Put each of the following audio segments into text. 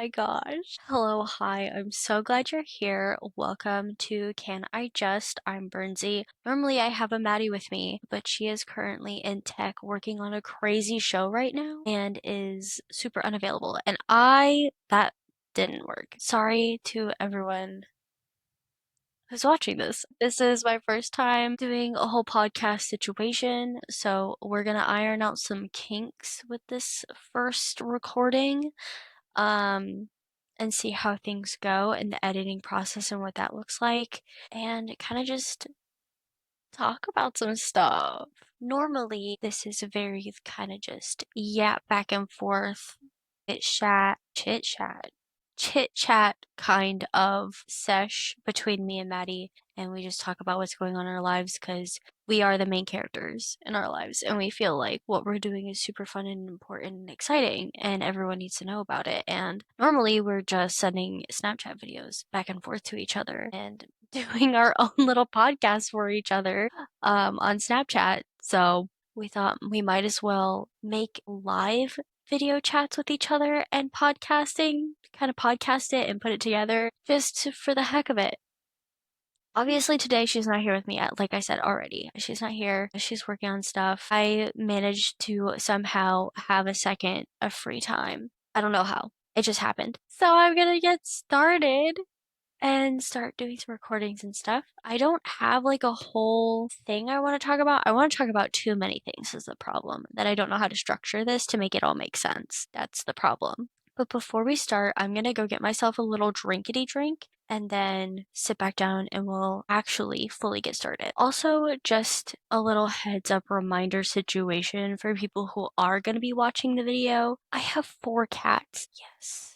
my gosh. Hello, hi. I'm so glad you're here. Welcome to Can I Just? I'm Burnsy. Normally I have a Maddie with me, but she is currently in tech working on a crazy show right now and is super unavailable. And that didn't work. Sorry to everyone who's watching this. This is my first time doing a whole podcast situation, so we're gonna iron out some kinks with this first recording um, and see how things go in the editing process and what that looks like, and kind of just talk about some stuff. Normally, this is a very kind of just yap back and forth, chit chat kind of sesh between me and Maddie, and we just talk about what's going on in our lives because we are the main characters in our lives, and we feel like what we're doing is super fun and important and exciting, and everyone needs to know about it. And normally, we're just sending Snapchat videos back and forth to each other and doing our own little podcast for each other on Snapchat. So we thought we might as well make live video chats with each other and podcasting, kind of podcast it and put it together just for the heck of it. Obviously, today she's not here with me, like I said already. She's not here. She's working on stuff. I managed to somehow have a second of free time. I don't know how. It just happened. So I'm gonna get started and start doing some recordings and stuff. I don't have like a whole thing I want to talk about. I want to talk about too many things is the problem. That I don't know how to structure this to make it all make sense. That's the problem. But before we start, I'm gonna go get myself a little drinkity drink and then sit back down and we'll actually fully get started. Also, just a little heads up reminder situation for people who are gonna be watching the video. I have 4 cats. Yes.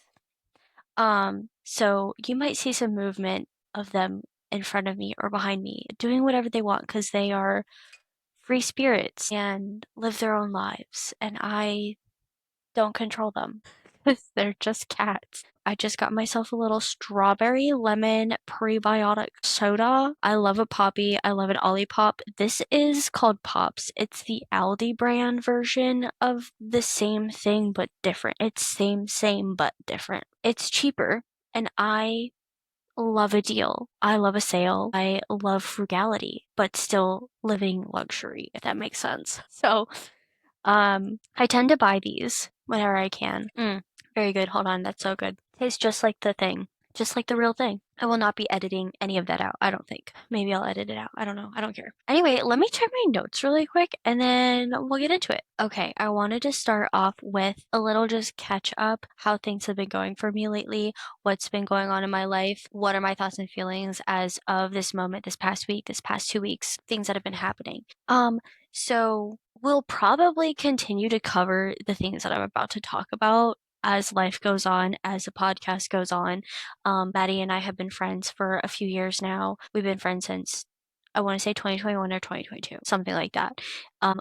So you might see some movement of them in front of me or behind me, doing whatever they want because they are free spirits and live their own lives, and I don't control them because they're just cats. I just got myself a little strawberry lemon prebiotic soda. I love a poppy. I love an Olipop. This is called Pops. It's the Aldi brand version of the same thing but different. It's same but different. It's cheaper and I love a deal. I love a sale. I love frugality, but still living luxury, if that makes sense. So I tend to buy these whenever I can. Very good. Hold on, that's so good. Tastes just like the thing. Just like the real thing. I will not be editing any of that out, I don't think. Maybe I'll edit it out. I don't know. I don't care. Anyway, let me check my notes really quick and then we'll get into it. Okay, I wanted to start off with a little just catch up, how things have been going for me lately, what's been going on in my life, what are my thoughts and feelings as of this moment, this past week, this past 2 weeks, things that have been happening. So we'll probably continue to cover the things that I'm about to talk about as life goes on, as the podcast goes on. Maddie and I have been friends for a few years now. We've been friends since I want to say 2021 or 2022, something like that.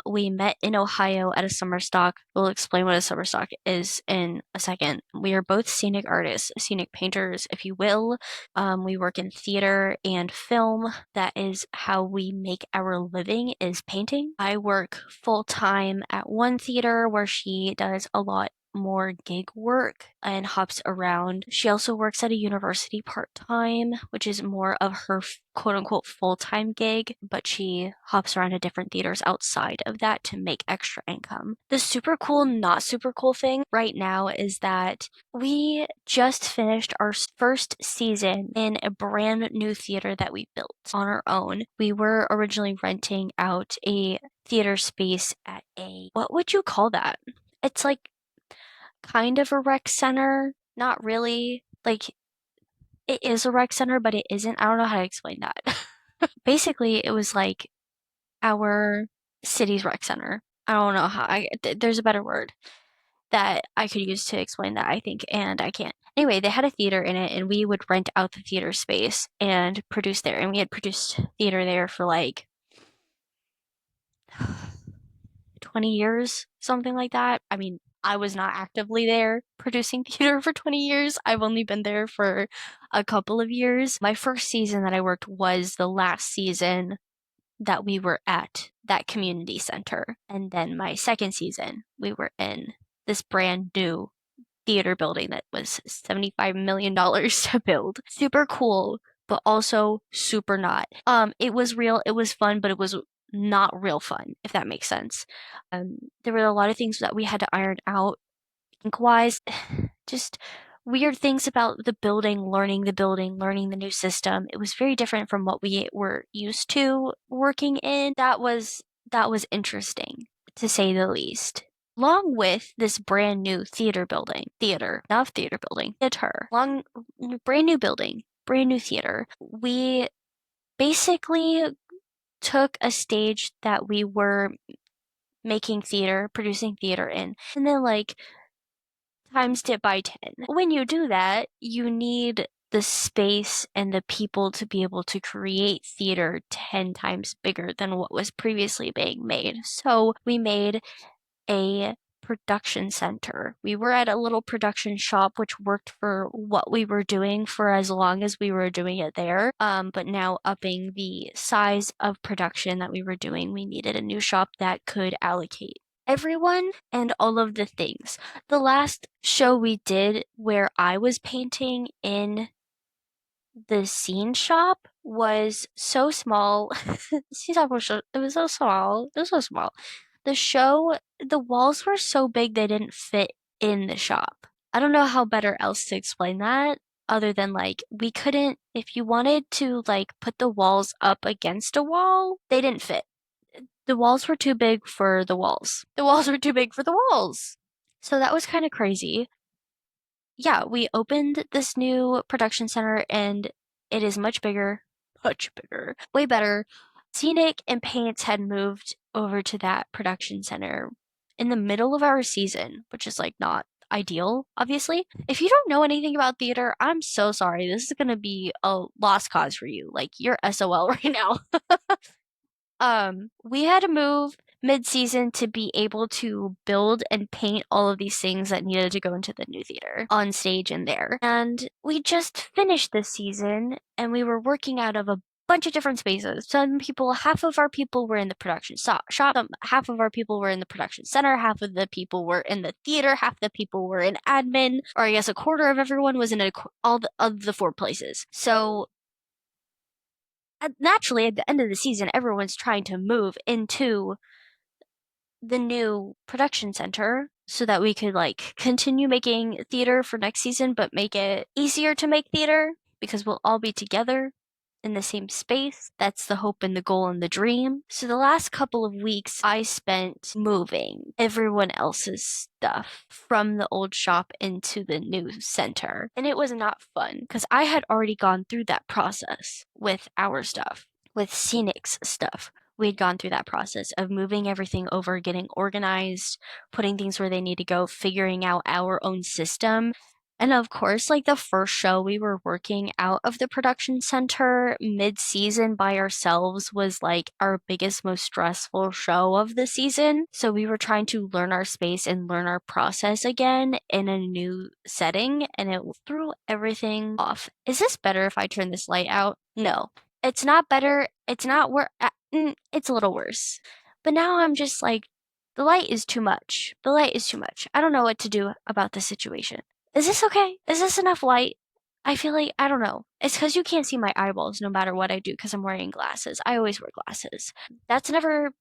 We met in Ohio at a summer stock. We'll explain what a summer stock is in a second. We are both scenic artists, scenic painters, if you will. We work in theater and film. That is how we make our living, is painting. I work full time at one theater where she does a lot more gig work and hops around. She also works at a university part-time, which is more of her quote unquote full-time gig, but she hops around to different theaters outside of that to make extra income. The super cool, not super cool thing right now is that we just finished our first season in a brand new theater that we built on our own. We were originally renting out a theater space at what would you call that? It's like kind of a rec center. Not really. Like, it is a rec center, but it isn't. I don't know how to explain that. Basically, it was like our city's rec center. I don't know how there's a better word that I could use to explain that, I think, and I can't. Anyway, they had a theater in it, and we would rent out the theater space and produce there. And we had produced theater there for like 20 years, something like that. I mean, I was not actively there producing theater for 20 years. I've only been there for a couple of years. My first season that I worked was the last season that we were at that community center. And then my second season, we were in this brand new theater building that was $75 million to build. Super cool, but also super not. It was real, it was fun, but it was not real fun, if that makes sense. There were a lot of things that we had to iron out ink-wise. Just weird things about the building, learning the new system. It was very different from what we were used to working in. That was interesting, to say the least. Along with this brand new brand new building, brand new theater, we basically took a stage that we were producing theater in, and then like times it by 10. When you do that, you need the space and the people to be able to create theater 10 times bigger than what was previously being made. So we made a production center. We were at a little production shop which worked for what we were doing for as long as we were doing it there. But now upping the size of production that we were doing, we needed a new shop that could allocate everyone and all of the things. The last show we did where I was painting in the scene shop was so small. The scene shop was it was so small. It was so small. The walls were so big they didn't fit in the shop. I don't know how better else to explain that other than like we couldn't, if you wanted to like put the walls up against a wall, they didn't fit. The walls were too big for the walls. The walls were too big for the walls. So that was kind of crazy. Yeah, we opened this new production center and it is much bigger, way better. Scenic and Paints had moved over to that production center in the middle of our season, which is like not ideal, obviously. If you don't know anything about theater, I'm so sorry. This is going to be a lost cause for you. Like you're SOL right now. We had to move mid-season to be able to build and paint all of these things that needed to go into the new theater on stage in there. And we just finished this season and we were working out of a bunch of different spaces. Half of our people were in the production shop, half of our people were in the production center, half of the people were in the theater, half the people were in admin, or I guess a quarter of everyone was in all of the four places. So naturally, at the end of the season, everyone's trying to move into the new production center so that we could like continue making theater for next season, but make it easier to make theater because we'll all be together in the same space. That's the hope and the goal and the dream. So the last couple of weeks I spent moving everyone else's stuff from the old shop into the new center. And it was not fun because I had already gone through that process with our stuff, with Scenic's stuff. We'd gone through that process of moving everything over, getting organized, putting things where they need to go, figuring out our own system. And of course, like the first show we were working out of the production center mid-season by ourselves was like our biggest, most stressful show of the season. So we were trying to learn our space and learn our process again in a new setting, and it threw everything off. Is this better if I turn this light out? No. It's not better. It's not it's a little worse. But now I'm just like, the light is too much. The light is too much. I don't know what to do about the situation. Is this okay? Is this enough light? I feel like, I don't know. It's because you can't see my eyeballs no matter what I do because I'm wearing glasses. I always wear glasses. That's never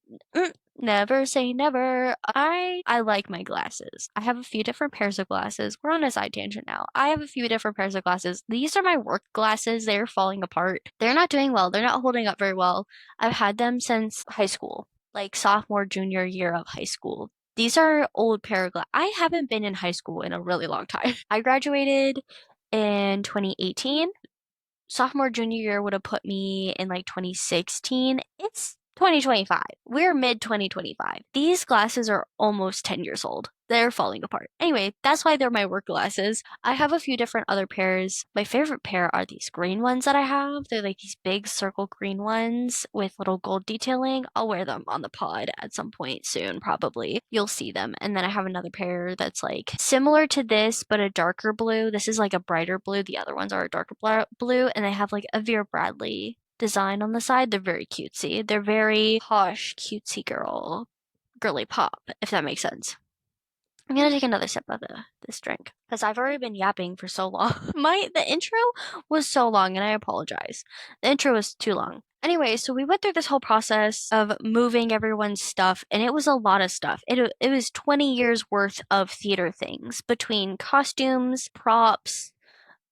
say never. I like my glasses. I have a few different pairs of glasses. We're on a side tangent now. I have a few different pairs of glasses. These are my work glasses. They're falling apart. They're not doing well. They're not holding up very well. I've had them since high school, like sophomore, junior year of high school. These are old pair of glasses. I haven't been in high school in a really long time. I graduated in 2018. Sophomore, junior year would have put me in like 2016. It's 2025. We're mid 2025. These glasses are almost 10 years old. They're falling apart. Anyway, that's why they're my work glasses. I have a few different other pairs. My favorite pair are these green ones that I have. They're like these big circle green ones with little gold detailing. I'll wear them on the pod at some point soon, probably. You'll see them. And then I have another pair that's like similar to this, but a darker blue. This is like a brighter blue. The other ones are a darker blue. And they have like a Vera Bradley design on the side. They're very cutesy. They're very posh, cutesy girly pop, if that makes sense. I'm gonna take another sip of this drink because I've already been yapping for so long. The intro was so long, and I apologize. The intro was too long. Anyway, so we went through this whole process of moving everyone's stuff, and it was a lot of stuff. It was 20 years worth of theater things between costumes, props,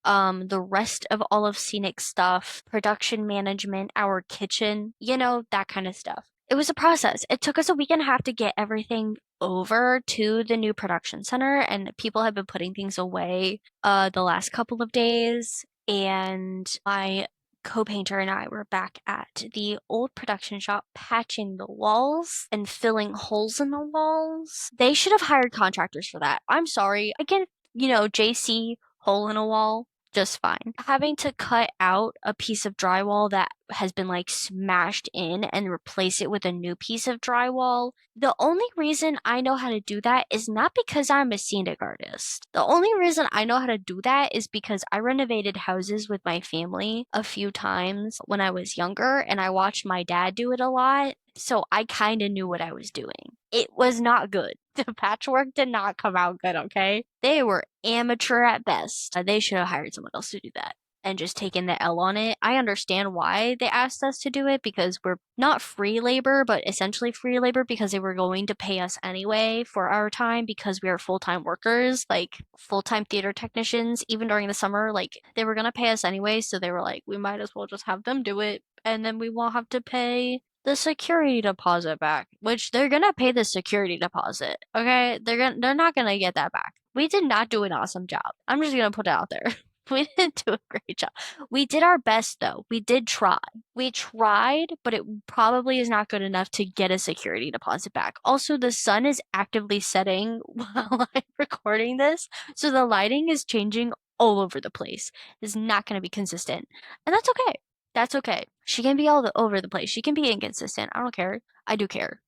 the rest of all of scenic stuff, production management, our kitchen, that kind of stuff. It was a process. It took us a week and a half to get everything over to the new production center, and people have been putting things away the last couple of days. And my co-painter and I were back at the old production shop patching the walls and filling holes in the walls. They should have hired contractors for that. I'm sorry. I get, JC hole in a wall just fine. Having to cut out a piece of drywall that has been like smashed in and replace it with a new piece of drywall. The only reason I know how to do that is not because I'm a scenic artist. The only reason I know how to do that is because I renovated houses with my family a few times when I was younger, and I watched my dad do it a lot. So I kind of knew what I was doing. It was not good. The patchwork did not come out good, okay? They were amateur at best. They should have hired someone else to do that and just taken the L on it. I understand why they asked us to do it because we're not free labor, but essentially free labor because they were going to pay us anyway for our time because we are full-time workers, like full-time theater technicians, even during the summer. Like they were going to pay us anyway, so they were like, we might as well just have them do it and then we won't have to pay the security deposit back, which they're gonna pay the security deposit. Okay, they're not gonna get that back. We did not do an awesome job. I'm just gonna put it out there. We didn't do a great job. We did our best though. We did try. We tried, but it probably is not good enough to get a security deposit back. Also, the sun is actively setting while I'm recording this, so the lighting is changing all over the place. It's not going to be consistent. And that's okay. That's okay. She can be over the place. She can be inconsistent. I don't care. I do care.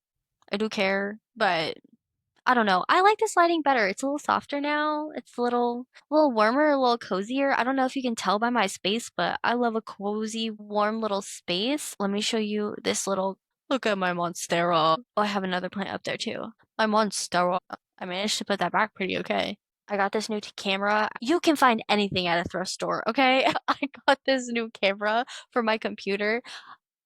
I do care, but I don't know. I like this lighting better. It's a little softer now. It's a little warmer, a little cozier. I don't know if you can tell by my space, but I love a cozy, warm little space. Let me show you this little. Look at my monstera. Oh, I have another plant up there too. My monstera. I managed to put that back pretty okay. I got this new camera. You can find anything at a thrift store, okay? I got this new camera for my computer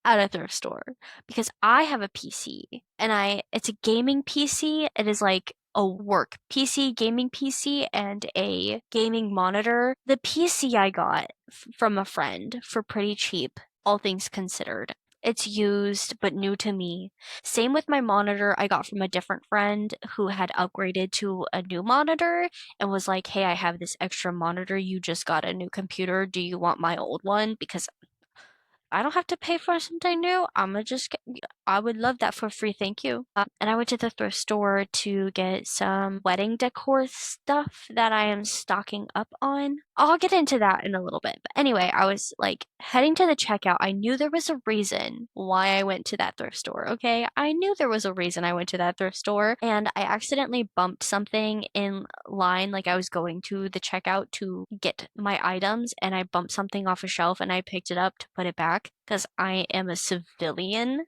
at a thrift store because I have a PC and it's a gaming PC. It is like a work PC, gaming PC, and a gaming monitor. The PC I got from a friend for pretty cheap, all things considered. It's used but new to me. Same with my monitor I got from a different friend who had upgraded to a new monitor and was like, "Hey, I have this extra monitor. You just got a new computer. Do you want my old one?" Because I don't have to pay for something new. I would love that for free, thank you. And I went to the thrift store to get some wedding decor stuff that I am stocking up on. I'll get into that in a little bit. But anyway, I was like heading to the checkout. I knew there was a reason why I went to that thrift store, okay? I knew there was a reason I went to that thrift store, and I accidentally bumped something in line, like I was going to the checkout to get my items, and I bumped something off a shelf and I picked it up to put it back because I am a civilian.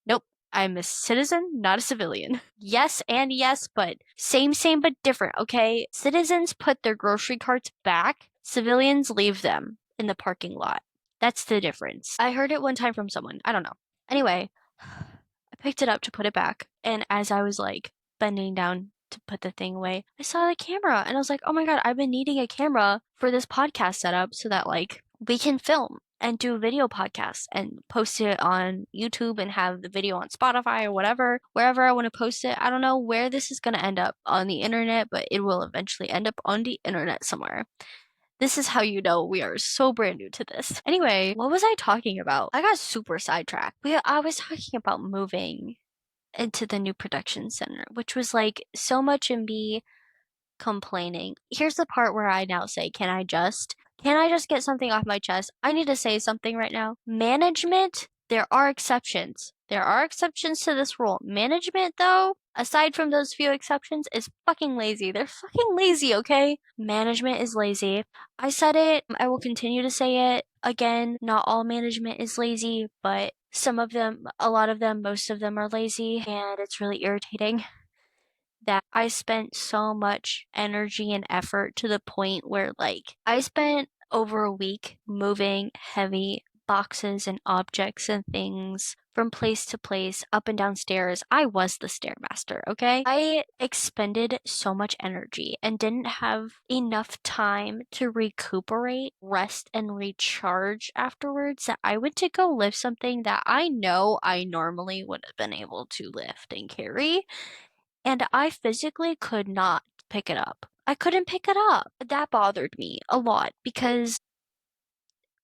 Nope. I'm a citizen, not a civilian. Yes and yes, but same, but different, okay? Citizens put their grocery carts back, civilians leave them in the parking lot. That's the difference. I heard it one time from someone. I don't know. Anyway, I picked it up to put it back, and as I was like bending down to put the thing away, I saw the camera and I was like, oh my God, I've been needing a camera for this podcast setup so that like we can film and do video podcasts and post it on YouTube and have the video on Spotify or whatever, wherever I want to post it. I don't know where this is going to end up on the internet, but it will eventually end up on the internet somewhere. This is how you know we are so brand new to this. Anyway, what was I talking about? I got super sidetracked. I was talking about moving into the new production center, which was like so much in me complaining. Here's the part where I now say, can I just get something off my chest? I need to say something right now. Management, there are exceptions. There are exceptions to this rule. Management, though, aside from those few exceptions, is fucking lazy. They're fucking lazy, okay? Management is lazy. I said it. I will continue to say it. Again, not all management is lazy, but some of them, a lot of them, most of them are lazy, and it's really irritating. that I spent so much energy and effort to the point where, like, I spent over a week moving heavy boxes and objects and things from place to place, up and down stairs. I was the stairmaster, okay? I expended so much energy and didn't have enough time to recuperate, rest, and recharge afterwards that I went to go lift something that I know I normally would have been able to lift and carry, and I physically could not pick it up. I couldn't pick it up. That bothered me a lot because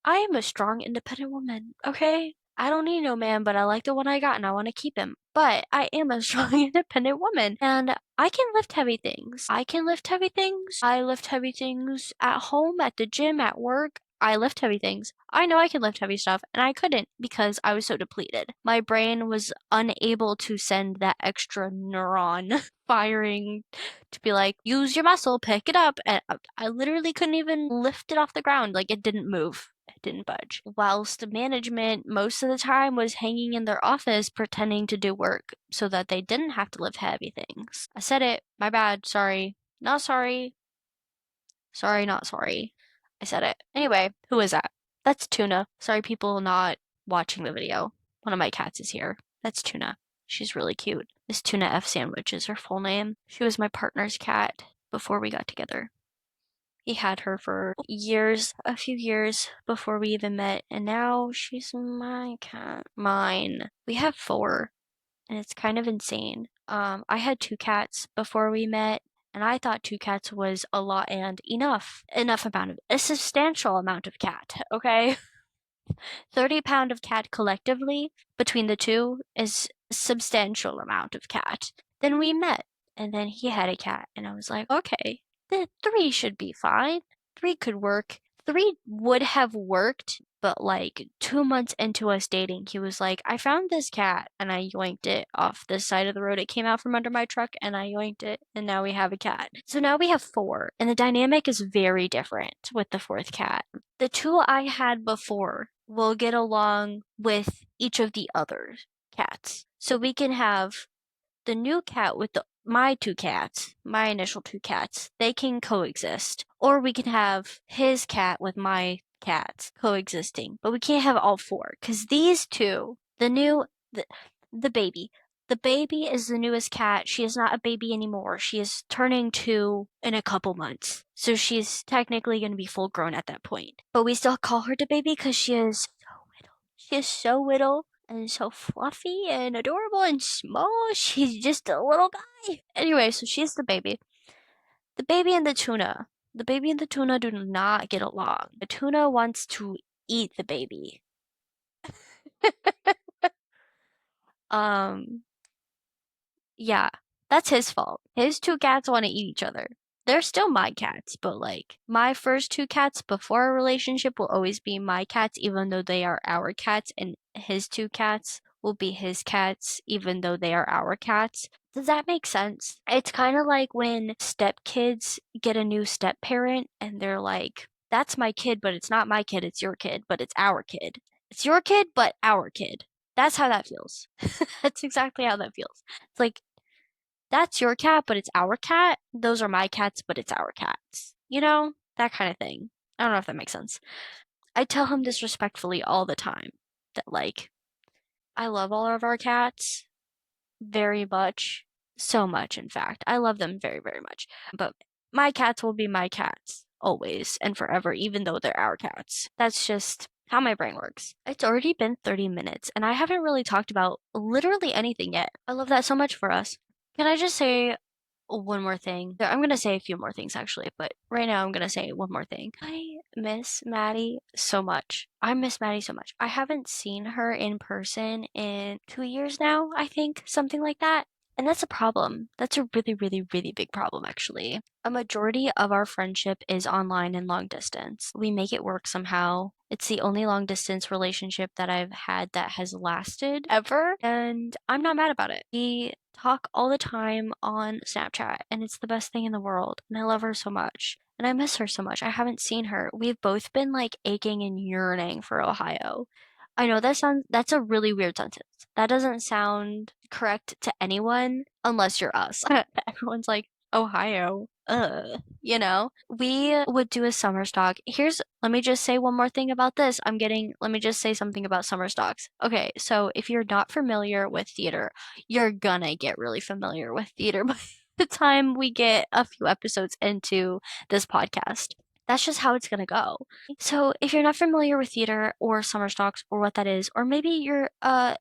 I am a strong, independent woman, okay? I don't need no man, but I like the one I got and I want to keep him. But I am a strong, independent woman and I can lift heavy things. I can lift heavy things. I lift heavy things at home, at the gym, at work. I lift heavy things. I know I can lift heavy stuff and I couldn't because I was so depleted. My brain was unable to send that extra neuron firing to be like, use your muscle, pick it up. And I literally couldn't even lift it off the ground. Like it didn't move. It didn't budge. Whilst management most of the time was hanging in their office pretending to do work so that they didn't have to lift heavy things. I said it. My bad. Sorry. Not sorry. Sorry, not sorry. I said it. Anyway, who is that? That's Tuna. Sorry, people not watching the video. One of my cats is here. That's Tuna. She's really cute. Miss Tuna F. Sandwich is her full name. She was my partner's cat before we got together. He had her for years, a few years before we even met, and now she's my cat. Mine. We have 4, and it's kind of insane. I had 2 cats before we met, and I thought 2 cats was a lot and enough. Enough amount of, a substantial amount of cat, okay? 30 pound of cat collectively between the two is a substantial amount of cat. Then we met, and then he had a cat, and I was like, okay, the 3 should be fine. 3 could work. 3 would have worked, but like 2 months into us dating, he was like, I found this cat, and I yoinked it off the side of the road. It came out from under my truck, and I yoinked it, and now we have a cat. So now we have 4, and the dynamic is very different with the 4th cat. The 2 I had before will get along with each of the other cats. So we can have the new cat with my 2 cats, my initial 2 cats, they can coexist. Or we can have his cat with my cats coexisting. But we can't have all 4 because these 2, the baby. The baby is the newest cat. She is not a baby anymore. She is turning 2 in a couple months. So she's technically going to be full grown at that point. But we still call her the baby because she is so little. She is so little and so fluffy and adorable and small. She's just a little guy. Anyway, so she's the baby. The baby and the tuna. The baby and the tuna do not get along. The tuna wants to eat the baby. Yeah, that's his fault. His 2 cats want to eat each other. They're still my cats, but like my first 2 cats before our relationship will always be my cats, even though they are our cats, and his 2 cats will be his cats, even though they are our cats. Does that make sense? It's kind of like when stepkids get a new step parent and they're like, that's my kid, but it's not my kid, it's your kid, but it's our kid. It's your kid, but our kid. That's how that feels. That's exactly how that feels. It's like, that's your cat, but it's our cat. Those are my cats, but it's our cats. You know? That kind of thing. I don't know if that makes sense. I tell him this respectfully all the time that, like, I love all of our cats very much. So much, in fact. I love them very, very much. But my cats will be my cats always and forever, even though they're our cats. That's just how my brain works. It's already been 30 minutes, and I haven't really talked about literally anything yet. I love that so much for us. Can I just say one more thing? I'm gonna say a few more things actually, but right now I'm gonna say one more thing. I miss Maddie so much. I miss Maddie so much. I haven't seen her in person in 2 years now, I think, something like that. And that's a problem. That's a really, really, really big problem, actually. A majority of our friendship is online and long distance. We make it work somehow. It's the only long distance relationship that I've had that has lasted ever, and I'm not mad about it. We talk all the time on Snapchat, and it's the best thing in the world, and I love her so much. And I miss her so much. I haven't seen her. We've both been like aching and yearning for Ohio. I know that's a really weird sentence. That doesn't sound correct to anyone unless you're us. Everyone's like, Ohio, we would do a summer stock. Let me just say one more thing about this. Let me just say something about summer stocks. Okay, so if you're not familiar with theater, you're gonna get really familiar with theater by the time we get a few episodes into this podcast. That's just how it's gonna go. So if you're not familiar with theater or summer stocks or what that is, or maybe you're a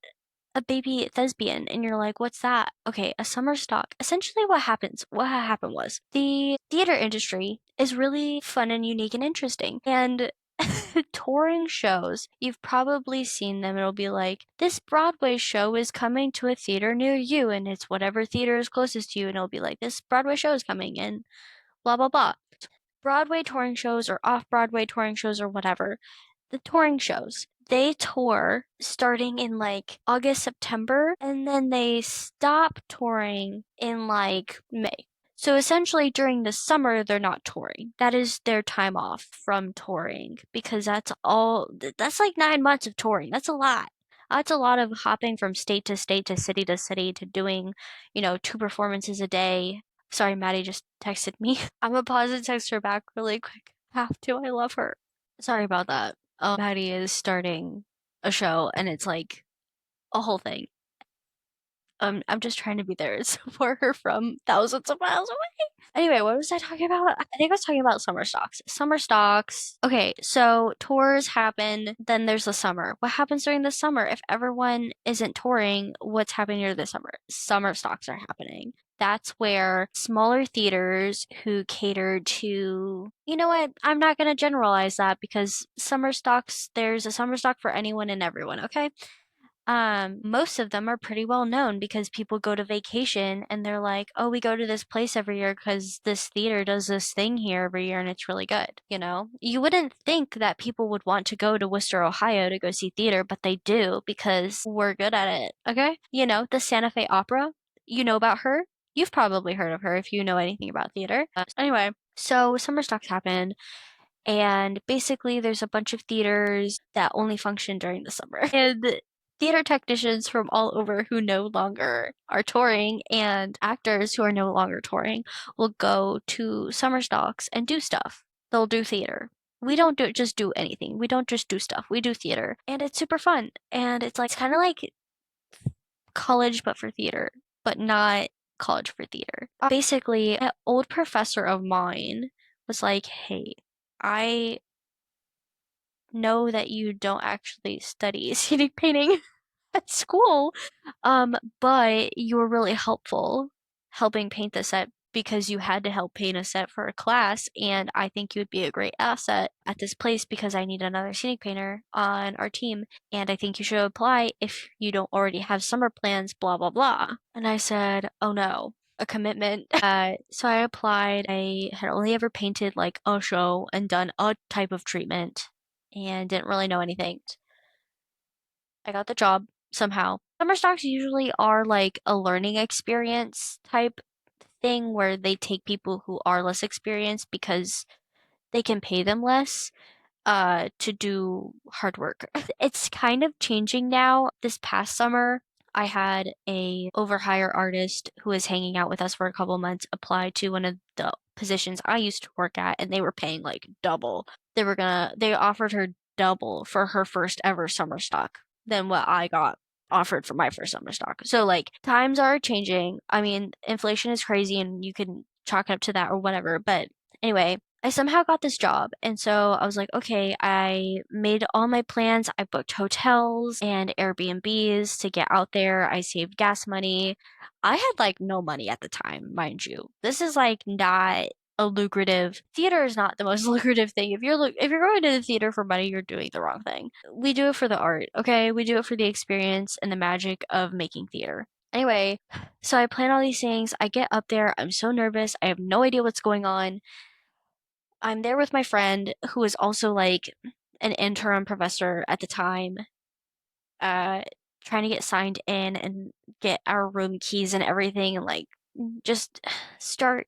baby thespian and you're like, what's that? Okay, a summer stock. Essentially what happened was the theater industry is really fun and unique and interesting. And touring shows, you've probably seen them. It'll be like, this Broadway show is coming to a theater near you, and it's whatever theater is closest to you, and it'll be like, this Broadway show is coming, and blah, blah, blah. Broadway touring shows or off Broadway touring shows or whatever, the touring shows, they tour starting in like August, September, and then they stop touring in like May. So essentially during the summer, they're not touring. That is their time off from touring because that's like 9 months of touring. That's a lot. That's a lot of hopping from state to state to city to doing, two performances a day. Sorry, Maddie just texted me. I'm gonna pause and text her back really quick. Have to. I love her. Sorry about that. Maddie is starting a show and it's like a whole thing. I'm just trying to be there and support her from thousands of miles away. Anyway, what was I talking about? I think I was talking about summer stocks. Summer stocks. Okay, so tours happen, then there's the summer. What happens during the summer? If everyone isn't touring, what's happening during the summer? Summer stocks are happening. That's where smaller theaters who cater to, you know what? I'm not going to generalize that because there's a summer stock for anyone and everyone, okay? Most of them are pretty well known because people go to vacation and they're like, oh, we go to this place every year because this theater does this thing here every year and it's really good, you know? You wouldn't think that people would want to go to Worcester, Ohio to go see theater, but they do because we're good at it, okay? The Santa Fe Opera, you know about her? You've probably heard of her if you know anything about theater. Anyway, so summer stocks happen. And basically, there's a bunch of theaters that only function during the summer. And theater technicians from all over who no longer are touring and actors who are no longer touring will go to summer stocks and do stuff. They'll do theater. We don't just do anything. We don't just do stuff. We do theater. And it's super fun. And it's kind of like college but for theater, but not college for theater. Basically, an old professor of mine was like, hey, I know that you don't actually study scenic painting at school, but you were really helpful helping paint the set because you had to help paint a set for a class, and I think you would be a great asset at this place because I need another scenic painter on our team, and I think you should apply if you don't already have summer plans, blah, blah, blah. And I said, oh no. A commitment. So I applied. I had only ever painted like a show and done a type of treatment and didn't really know anything. I got the job somehow. Summer stocks usually are like a learning experience type thing where they take people who are less experienced because they can pay them less to do hard work. It's kind of changing now. This past summer, I had a overhire artist who was hanging out with us for a couple months apply to one of the positions I used to work at, and they were paying like double. They offered her double for her first ever summer stock than what I got offered for my first summer stock. So like times are changing. I mean, inflation is crazy and you can chalk it up to that or whatever. But anyway, I somehow got this job. And so I was like, okay, I made all my plans. I booked hotels and Airbnbs to get out there. I saved gas money. I had like no money at the time, mind you. This is like not a lucrative theater is not the most lucrative thing. If you're going to the theater for money, you're doing the wrong thing. We do it for the art, okay? We do it for the experience and the magic of making theater. Anyway, so I plan all these things. I get up there. I'm so nervous. I have no idea what's going on. I'm there with my friend who is also like an interim professor at the time, uh, trying to get signed in and get our room keys and everything and like just start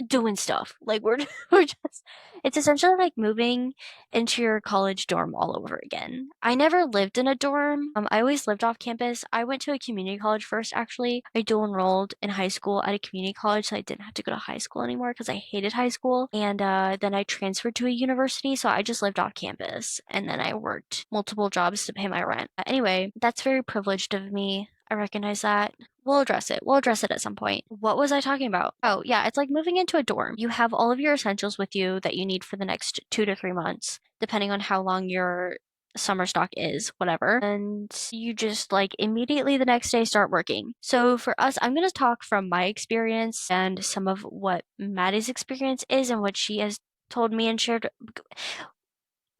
doing stuff. Like we're we're just it's essentially like moving into your college dorm all over again. I never lived in a dorm. I always lived off campus. I went to a community college first actually. I dual enrolled in high school at a community college so I didn't have to go to high school anymore because I hated high school. And then I transferred to a university, so I just lived off campus and then I worked multiple jobs to pay my rent. Anyway, that's very privileged of me. I recognize that. We'll address it. We'll address it at some point. What was I talking about? Oh, yeah, it's like moving into a dorm. You have all of your essentials with you that you need for the next 2 to 3 months, depending on how long your summer stock is, whatever. And you just like immediately the next day start working. So for us, I'm going to talk from my experience and some of what Maddie's experience is and what she has told me and shared.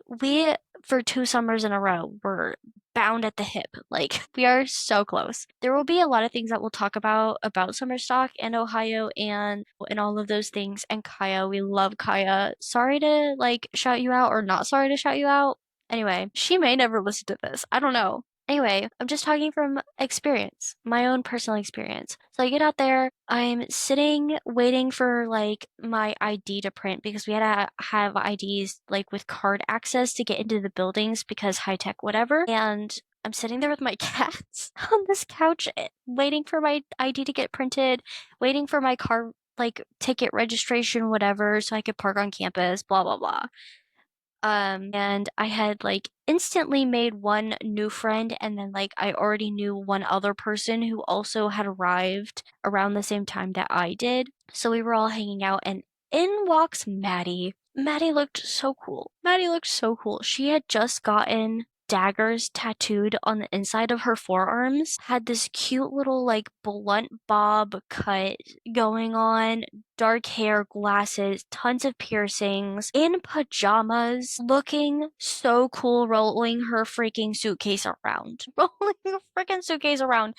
We, for 2 summers in a row, were bound at the hip. Like, we are so close. There will be a lot of things that we'll talk about summer stock and Ohio and all of those things. And Kaya, we love Kaya. Sorry to like shout you out or not sorry to shout you out. Anyway, she may never listen to this. I don't know. Anyway, I'm just talking from experience, my own personal experience. So I get out there, I'm sitting waiting for like my ID to print because we had to have IDs like with card access to get into the buildings because high tech, whatever. And I'm sitting there with my cats on this couch waiting for my ID to get printed, waiting for my car like ticket registration, whatever, so I could park on campus, blah, blah, blah. And I had like instantly made one new friend, and then like I already knew one other person who also had arrived around the same time that I did. So we were all hanging out, and in walks Maddie. Maddie looked so cool. Maddie looked so cool. She had just gotten daggers tattooed on the inside of her forearms, had this cute little like blunt bob cut going on, dark hair, glasses, tons of piercings, in pajamas, looking so cool, rolling her freaking suitcase around. Rolling her freaking suitcase around.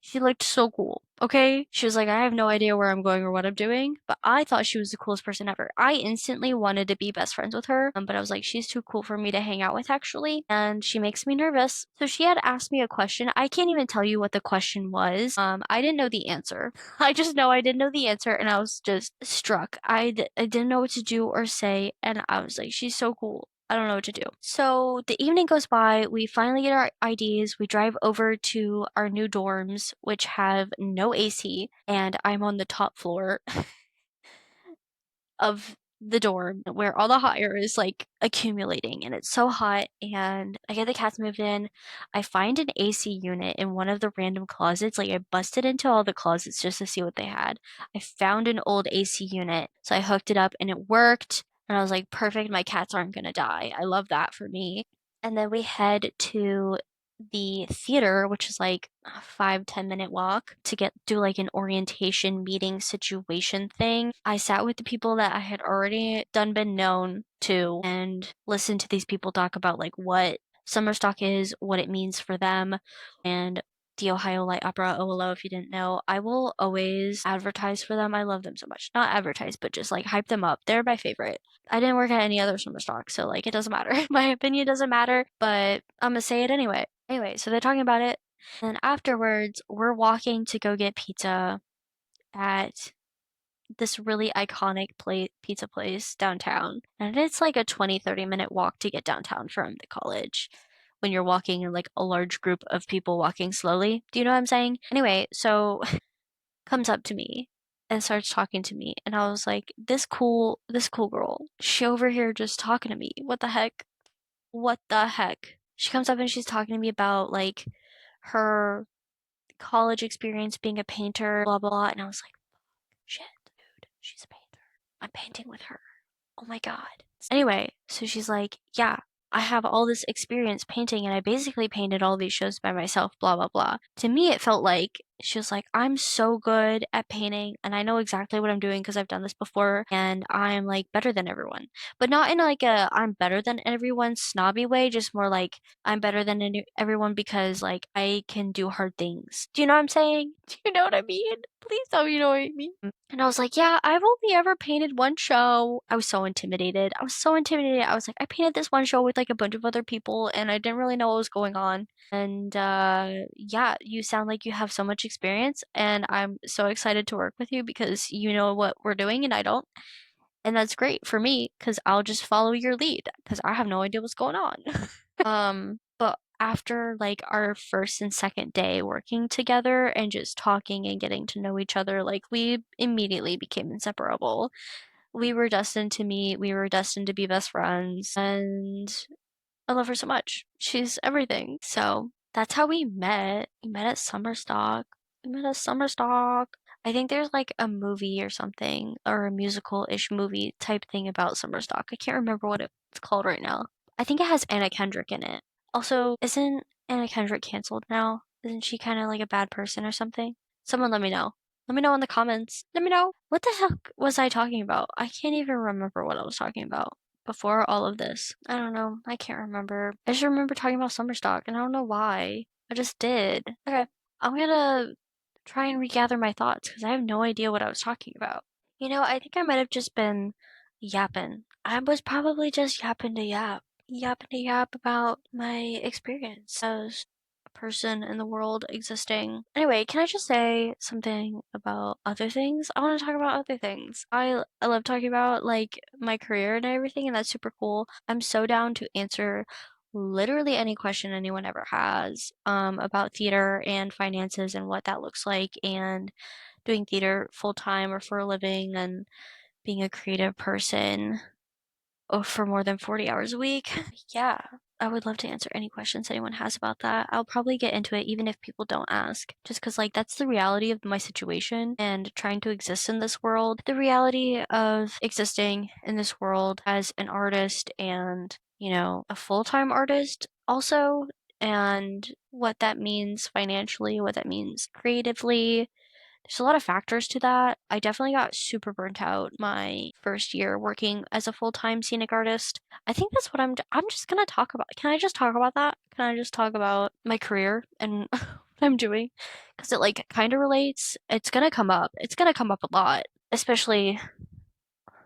She looked so cool. Okay? She was like, I have no idea where I'm going or what I'm doing, but I thought she was the coolest person ever. I instantly wanted to be best friends with her, but I was like, she's too cool for me to hang out with actually, and she makes me nervous. So she had asked me a question. I can't even tell you what the question was. I didn't know the answer. I just know I didn't know the answer and I was just struck. I didn't know what to do or say, and I was like, she's so cool. I don't know what to do. So the evening goes by, we finally get our IDs, we drive over to our new dorms, which have no AC, and I'm on the top floor of the dorm where all the hot air is like accumulating and it's so hot. And I get the cats moved in. I find an AC unit in one of the random closets. Like I busted into all the closets just to see what they had. I found an old AC unit, so I hooked it up and it worked. And I was like, perfect, my cats aren't gonna die. I love that for me. And then we head to the theater, which is like a 5-10 minute walk to get do like an orientation meeting situation thing. I sat with the people that I had already been known to and listened to these people talk about like what summer stock is, what it means for them, and the Ohio Light Opera OLO. If you didn't know, I will always advertise for them. I love them so much. Not advertise, but just like hype them up. They're my favorite. I didn't work at any other summer stock, so like it doesn't matter. My opinion doesn't matter, but I'm gonna say it anyway. Anyway, so they're talking about it. And afterwards, we're walking to go get pizza at this really iconic pizza place downtown. And it's like a 20-30 minute walk to get downtown from the college when you're walking in like a large group of people walking slowly. Do you know what I'm saying? Anyway, so comes up to me and starts talking to me. And I was like, this cool girl, she over here just talking to me. What the heck? What the heck? She comes up and she's talking to me about like her college experience being a painter, blah, blah, blah. And I was like, shit, dude, she's a painter. I'm painting with her. Oh my God. Anyway, so she's like, yeah, I have all this experience painting and I basically painted all these shows by myself, blah, blah, blah. To me, it felt like she was like, I'm so good at painting and I know exactly what I'm doing because I've done this before and I'm like better than everyone. But not in like a I'm better than everyone snobby way, just more like I'm better than everyone because like I can do hard things. Do you know what I'm saying? Do you know what I mean? Please tell me you know what I mean. And I was like, yeah, I've only ever painted one show. I was so intimidated. I was so intimidated. I was like, I painted this one show with like a bunch of other people and I didn't really know what was going on. And yeah, you sound like you have so much experience, and I'm so excited to work with you because you know what we're doing and I don't. And that's great for me because I'll just follow your lead because I have no idea what's going on. But after like our first and second day working together and just talking and getting to know each other, like we immediately became inseparable. We were destined to meet, we were destined to be best friends, and I love her so much. She's everything. So that's how we met. We met at Summer Stock. We met at Summer Stock. I think there's like a movie or something, or a musical-ish movie type thing about Summer Stock. I can't remember what it's called right now. I think it has Anna Kendrick in it. Also, isn't Anna Kendrick canceled now? Isn't she kind of like a bad person or something? Someone let me know. Let me know in the comments. Let me know. What the heck was I talking about? I can't even remember what I was talking about before all of this. I don't know. I can't remember. I just remember talking about summer stock, and I don't know why. I just did. Okay, I'm gonna try and regather my thoughts because I have no idea what I was talking about. I think I might have just been yapping. I was probably just yapping to yap about my experience as a person in the world existing. Anyway, can I just say something about other things? I want to talk about other things. I love talking about like my career and everything, and that's super cool. I'm so down to answer literally any question anyone ever has about theater and finances and what that looks like and doing theater full time or for a living and being a creative person for more than 40 hours a week. Yeah, I would love to answer any questions anyone has about that. I'll probably get into it even if people don't ask, just because, like, that's the reality of my situation and trying to exist in this world. The reality of existing in this world as an artist and, a full time artist also, and what that means financially, what that means creatively, there's a lot of factors to that. I definitely got super burnt out my first year working as a full-time scenic artist. I think that's what I'm just gonna talk about. Can I just talk about that? Can I just talk about my career and what I'm doing? Because it like kind of relates. It's gonna come up. It's gonna come up a lot, especially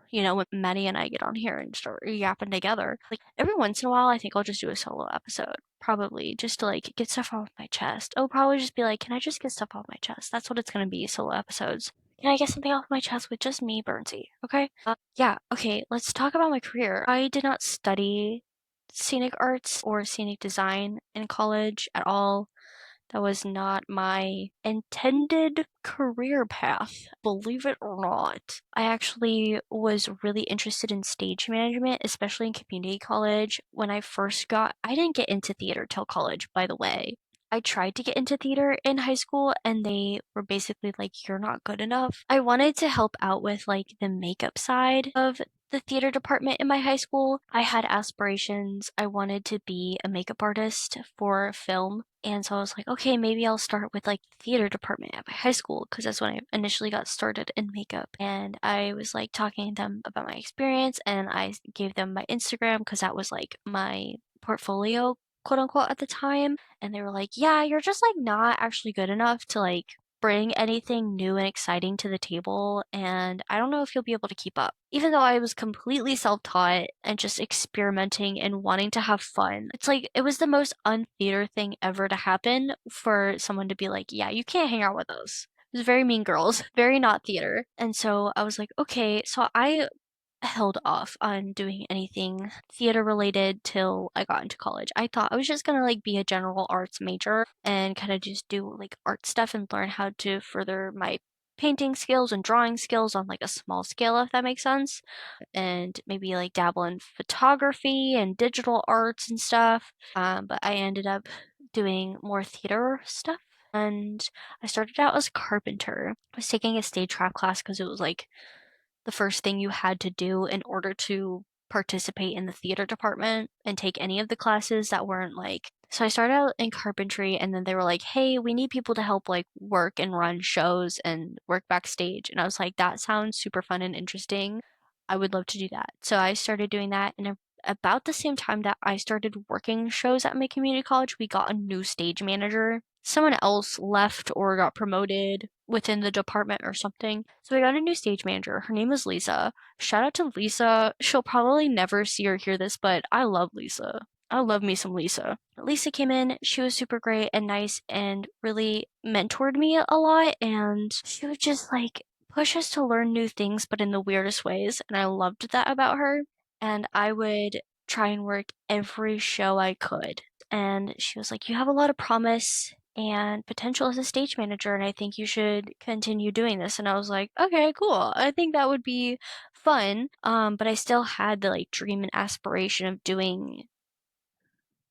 when Maddie and I get on here and start yapping together. Like every once in a while, I think I'll just do a solo episode, probably just to like get stuff off my chest. I'll probably just be like, can I just get stuff off my chest? That's what it's gonna be, solo episodes. Can I get something off my chest with just me, Burnsy? Okay? Yeah, okay, let's talk about my career. I did not study scenic arts or scenic design in college at all. That was not my intended career path, believe it or not. I actually was really interested in stage management, especially in community college. I didn't get into theater till college, by the way. I tried to get into theater in high school and they were basically like, you're not good enough. I wanted to help out with like the makeup side of the theater department in my high school. I had aspirations. I wanted to be a makeup artist for film. And so I was like, okay, maybe I'll start with like the theater department at my high school because that's when I initially got started in makeup. And I was like talking to them about my experience and I gave them my Instagram because that was like my portfolio, quote unquote, at the time. And they were like, yeah, you're just like not actually good enough to like bring anything new and exciting to the table, and I don't know if you'll be able to keep up. Even though I was completely self taught and just experimenting and wanting to have fun, it's like it was the most untheater thing ever to happen for someone to be like, yeah, you can't hang out with us. It was very mean girls, very not theater. And so I was like, okay, so I held off on doing anything theater related till I got into college. I thought I was just gonna like be a general arts major and kind of just do like art stuff and learn how to further my painting skills and drawing skills on like a small scale, if that makes sense. And maybe like dabble in photography and digital arts and stuff. But I ended up doing more theater stuff. And I started out as a carpenter. I was taking a stagecraft class because it was like the first thing you had to do in order to participate in the theater department and take any of the classes that weren't like. So I started out in carpentry and then they were like, hey, we need people to help like work and run shows and work backstage. And I was like, that sounds super fun and interesting. I would love to do that. So I started doing that. And about the same time that I started working shows at my community college, we got a new stage manager. Someone else left or got promoted within the department or something. So we got a new stage manager. Her name is Lisa. Shout out to Lisa. She'll probably never see or hear this, but I love Lisa. I love me some Lisa. Lisa came in, she was super great and nice and really mentored me a lot, and she would just like push us to learn new things, but in the weirdest ways. And I loved that about her. And I would try and work every show I could. And she was like, "You have a lot of promise and potential as a stage manager, and I think you should continue doing this." And I was like, "Okay, cool. I think that would be fun." But I still had the like dream and aspiration of doing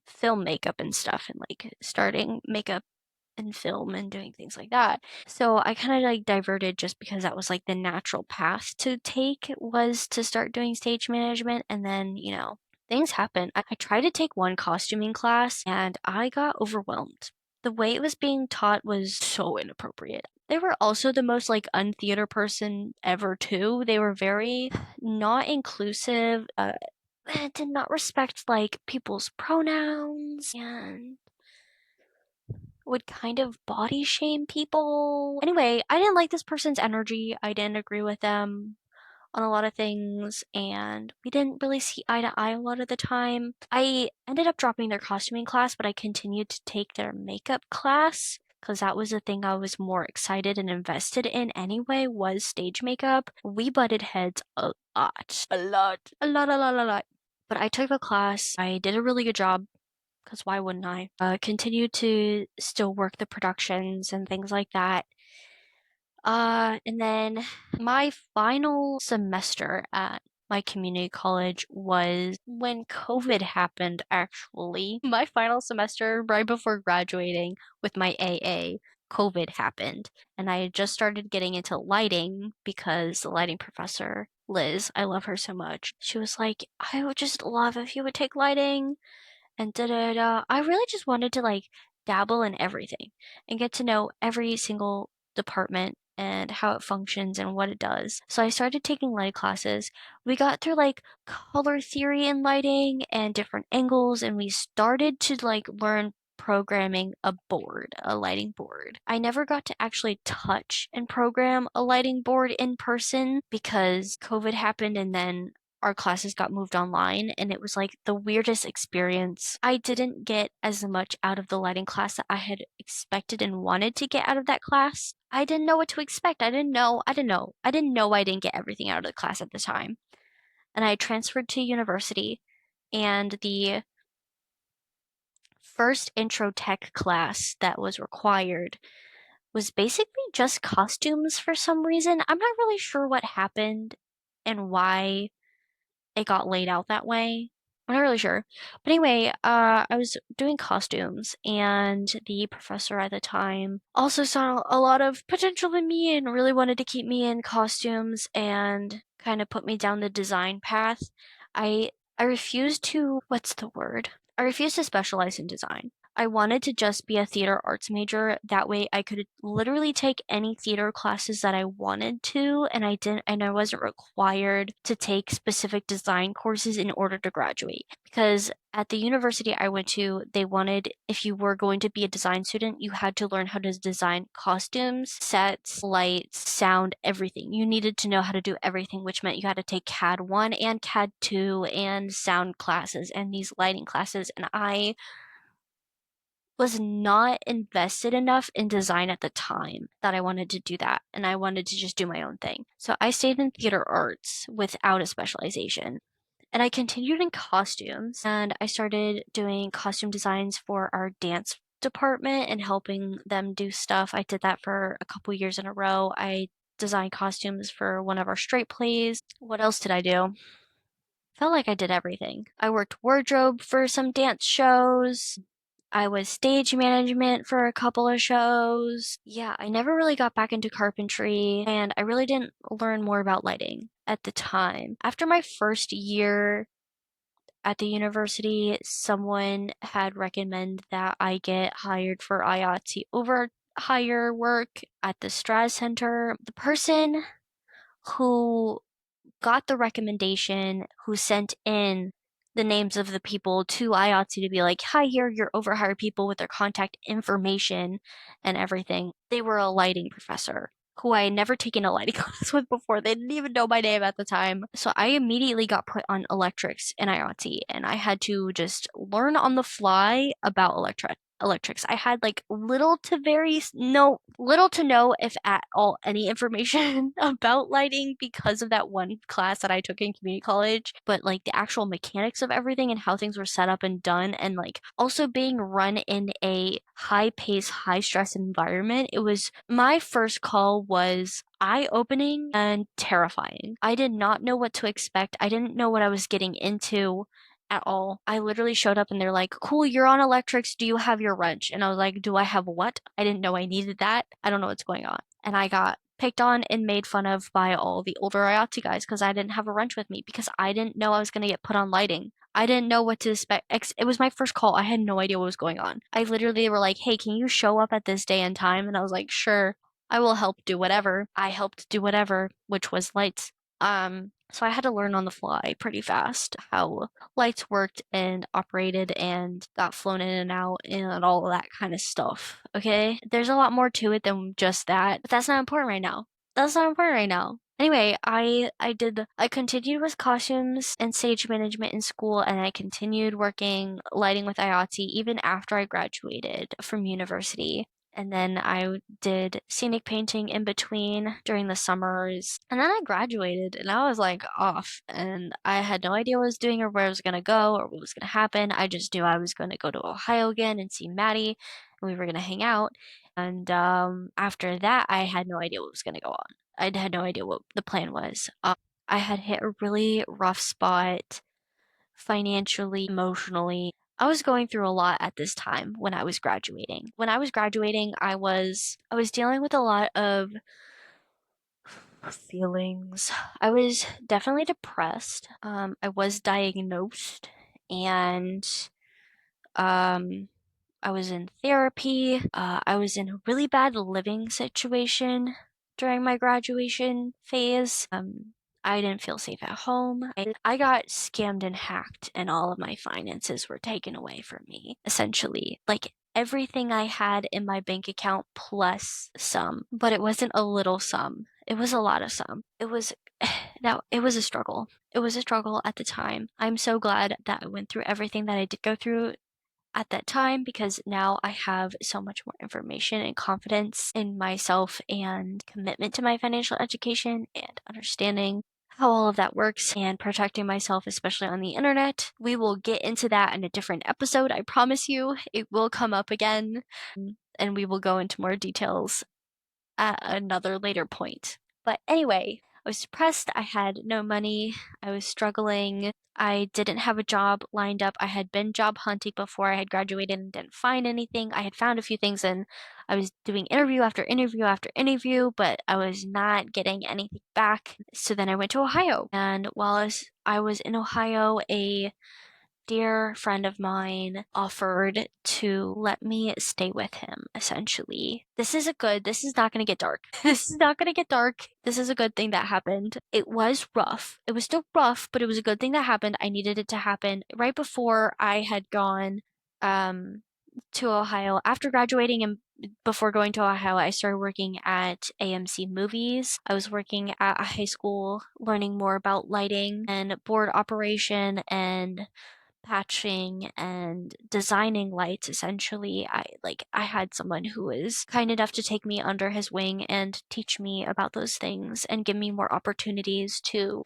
film makeup and stuff and like starting makeup and film and doing things like that. So I kind of like diverted just because that was like the natural path to take was to start doing stage management. And then, things happen. I tried to take one costuming class and I got overwhelmed. The way it was being taught was so inappropriate. They were also the most like untheater person ever too. They were very not inclusive. Did not respect like people's pronouns and would kind of body shame people. Anyway, I didn't like this person's energy. I didn't agree with them on a lot of things, and we didn't really see eye to eye a lot of the time. I ended up dropping their costuming class, but I continued to take their makeup class because that was the thing I was more excited and invested in anyway, was stage makeup. We butted heads a lot. A lot. A lot, a lot, a lot. But I took the class. I did a really good job because why wouldn't I? Continued to still work the productions and things like that. And then my final semester at my community college was when COVID happened, actually. My final semester, right before graduating with my AA, COVID happened. And I had just started getting into lighting because the lighting professor, Liz, I love her so much. She was like, "I would just love if you would take lighting and da da da." I really just wanted to like dabble in everything and get to know every single department and how it functions and what it does. So I started taking light classes. We got through like color theory in lighting and different angles, and we started to like learn programming a lighting board. I never got to actually touch and program a lighting board in person because COVID happened and then our classes got moved online, and it was like the weirdest experience. I didn't get as much out of the lighting class that I had expected and wanted to get out of that class. I didn't know what to expect. I didn't know I didn't get everything out of the class at the time. And I transferred to university, and the first intro tech class that was required was basically just costumes for some reason. I'm not really sure what happened and why it got laid out that way. I'm not really sure. But anyway, I was doing costumes, and the professor at the time also saw a lot of potential in me and really wanted to keep me in costumes and kind of put me down the design path. I refused to, what's the word? I refused to specialize in design. I wanted to just be a theater arts major. That way I could literally take any theater classes that I wanted to, and I wasn't required to take specific design courses in order to graduate. Because at the university I went to, they wanted, if you were going to be a design student, you had to learn how to design costumes, sets, lights, sound, everything. You needed to know how to do everything, which meant you had to take CAD 1 and CAD 2 and sound classes and these lighting classes. And I was not invested enough in design at the time that I wanted to do that, and I wanted to just do my own thing. So I stayed in theater arts without a specialization. And I continued in costumes, and I started doing costume designs for our dance department and helping them do stuff. I did that for a couple years in a row. I designed costumes for one of our straight plays. What else did I do? Felt like I did everything. I worked wardrobe for some dance shows. I was stage management for a couple of shows. Yeah, I never really got back into carpentry, and I really didn't learn more about lighting at the time. After my first year at the university, someone had recommended that I get hired for IATSE over hire work at the Straz Center. The person who got the recommendation, who sent in the names of the people to IATSE to be like, "Hi, here are your overhired people with their contact information and everything." They were a lighting professor. who I had never taken a lighting class with before. They didn't even know my name at the time. So I immediately got put on electrics in IOT, and I had to just learn on the fly about electrics. I had like little to no, if at all, any information about lighting because of that one class that I took in community college. But like the actual mechanics of everything and how things were set up and done, and like also being run in a high pace, high stress environment, it was my first call was eye-opening and terrifying. I did not know what to expect. I didn't know what I was getting into at all. I literally showed up and they're like, "Cool, you're on electrics. Do you have your wrench?" And I was like, "Do I have what?" I didn't know I needed that. I don't know what's going on. And I got picked on and made fun of by all the older IATSE guys because I didn't have a wrench with me because I didn't know I was going to get put on lighting. I didn't know what to expect. It was my first call. I had no idea what was going on. I literally were like, "Hey, can you show up at this day and time?" And I was like, "Sure, I will help do whatever." I helped do whatever, which was lights. So I had to learn on the fly pretty fast how lights worked and operated and got flown in and out and all of that kind of stuff. Okay? There's a lot more to it than just that, but that's not important right now. That's not important right now. Anyway, I continued with costumes and stage management in school, and I continued working lighting with IATSE even after I graduated from university. And then I did scenic painting in between during the summers. And then I graduated and I was like off. And I had no idea what I was doing or where I was going to go or what was going to happen. I just knew I was going to go to Ohio again and see Maddie and we were going to hang out. And after that, I had no idea what was going to go on. I had no idea what the plan was. I had hit a really rough spot financially, emotionally. I was going through a lot at this time when I was graduating. When I was graduating, I was dealing with a lot of feelings. I was definitely depressed. I was diagnosed and um I was in therapy. I was in a really bad living situation during my graduation phase. I didn't feel safe at home. I got scammed and hacked, and all of my finances were taken away from me, essentially. Like everything I had in my bank account plus some, but it wasn't a little sum. It was a lot of sum. It was a struggle. It was a struggle at the time. I'm so glad that I went through everything that I did go through at that time because now I have so much more information and confidence in myself and commitment to my financial education and understanding how all of that works and protecting myself, especially on the internet. We will get into that in a different episode. I promise you, it will come up again and we will go into more details at another later point. But anyway, I was depressed. I had no money. I was struggling. I didn't have a job lined up. I had been job hunting before I had graduated and didn't find anything. I had found a few things and I was doing interview after interview after interview, but I was not getting anything back. So then I went to Ohio. And while I was in Ohio, a dear friend of mine offered to let me stay with him, essentially. This is not going to get dark. This is not going to get dark. This is a good thing that happened. It was rough. It was still rough, but it was a good thing that happened. I needed it to happen right before I had gone um, to Ohio. After graduating and before going to Ohio, I started working at AMC Movies. I was working at a high school, learning more about lighting and board operation and patching and designing lights. Essentially, I had someone who was kind enough to take me under his wing and teach me about those things and give me more opportunities to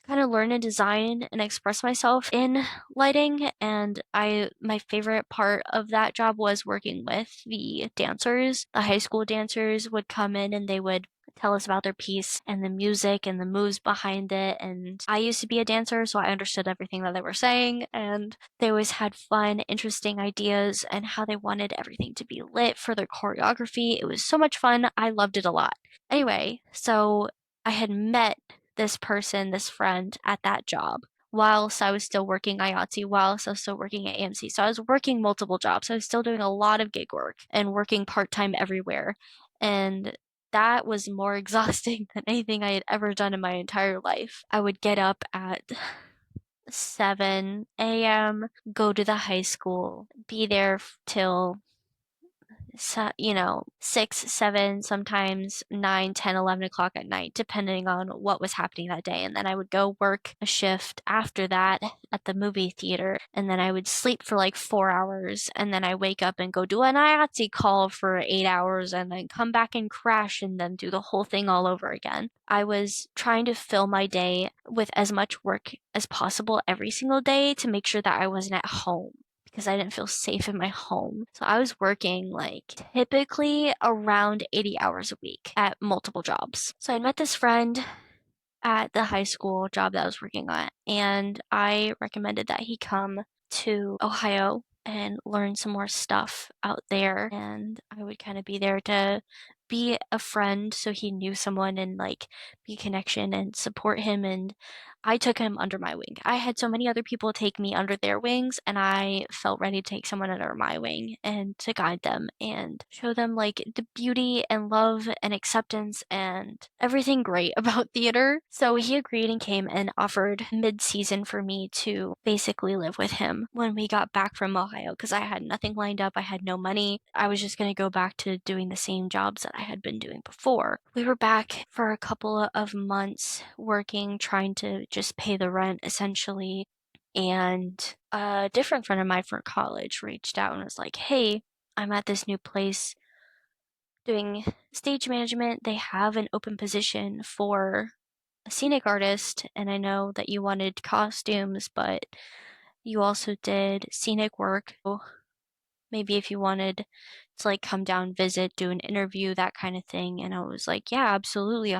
kind of learn and design and express myself in lighting. And my favorite part of that job was working with the dancers. The high school dancers would come in and they would tell us about their piece and the music and the moves behind it. And I used to be a dancer, so I understood everything that they were saying. And they always had fun, interesting ideas and how they wanted everything to be lit for their choreography. It was so much fun. I loved it a lot. Anyway, so I had met this person, this friend at that job whilst I was still working IATSE, whilst I was still working at AMC. So I was working multiple jobs. I was still doing a lot of gig work and working part-time everywhere. And that was more exhausting than anything I had ever done in my entire life. I would get up at 7 a.m., go to the high school, be there till 6, 7, sometimes 9, 10, 11 o'clock at night, depending on what was happening that day. And then I would go work a shift after that at the movie theater. And then I would sleep for like 4 hours. And then I wake up and go do an IATSE call for 8 hours and then come back and crash and then do the whole thing all over again. I was trying to fill my day with as much work as possible every single day to make sure that I wasn't at home because I didn't feel safe in my home. So I was working like typically around 80 hours a week at multiple jobs. So I met this friend at the high school job that I was working on, and I recommended that he come to Ohio and learn some more stuff out there. And I would kind of be there to be a friend so he knew someone and like be a connection and support him. And I took him under my wing. I had so many other people take me under their wings, and I felt ready to take someone under my wing and to guide them and show them like the beauty and love and acceptance and everything great about theater. So he agreed and came and offered mid-season for me to basically live with him when we got back from Ohio because I had nothing lined up. I had no money. I was just going to go back to doing the same jobs that I had been doing before. We were back for a couple of months working, trying to just pay the rent essentially. And a different friend of mine from college reached out and was like, hey, I'm at this new place doing stage management. They have an open position for a scenic artist, and I know that you wanted costumes, but you also did scenic work. So maybe if you wanted to like come down, visit, do an interview, that kind of thing. And I was like, yeah, absolutely.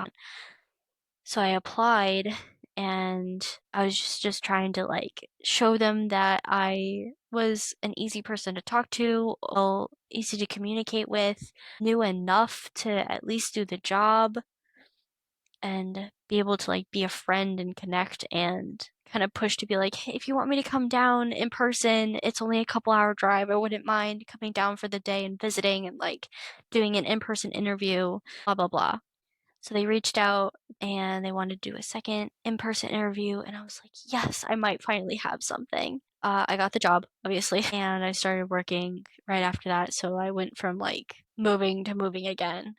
So I applied and I was just trying to like show them that I was an easy person to talk to, easy to communicate with, knew enough to at least do the job and be able to like be a friend and connect and kind of push to be like, hey, if you want me to come down in person, it's only a couple hour drive. I wouldn't mind coming down for the day and visiting and like doing an in-person interview, blah, blah, blah. So they reached out and they wanted to do a second in-person interview, and I was like, yes, I might finally have something. I got the job, obviously, and I started working right after that. So I went from like moving to moving again.